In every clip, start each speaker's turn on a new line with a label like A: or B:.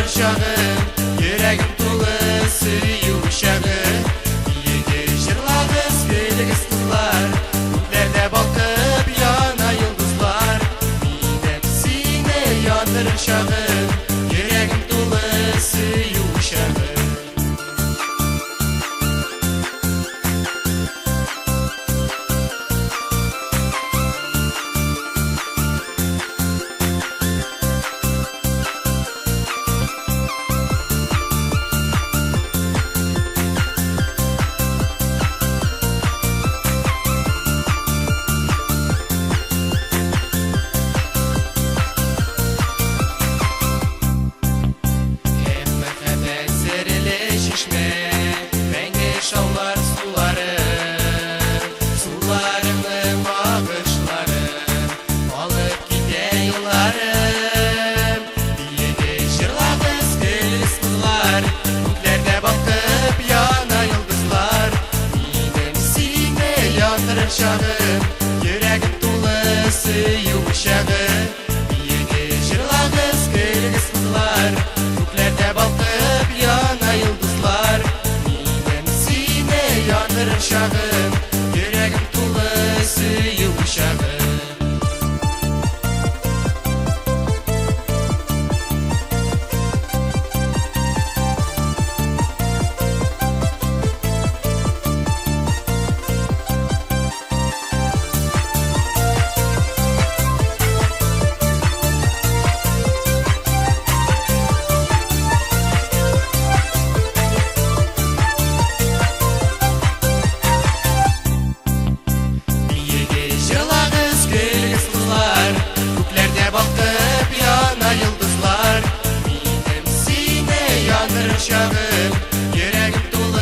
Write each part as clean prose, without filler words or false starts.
A: uşağım, yüreğim dolu suyu uşağım. Yedi jırlağız gülüz kızlar, göklerde balkıp yana yıldızlar. Midem sine yandır uşağım, yüreğim dolu suyu uşağım. Şağım, yüreğim dolu suyu uşağım. Yedi jırlağız gülüz kızlar, göklerde balkıp yana yıldızlar. Midem sine yandır şağım, yüreğim dolu suyu uşağım. Uşağım, yüreğim dolu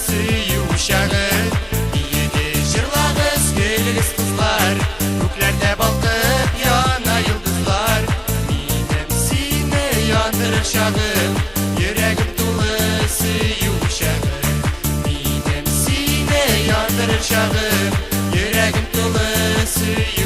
A: suyu uşağım. Yedi jırlağız gülüz kızlar, göklerde balkıp yana yıldızlar. Midem sine yandır şağım, yüreğim dolu suyu uşağım. Midem sine yandır şağım, yüreğim dolu suyu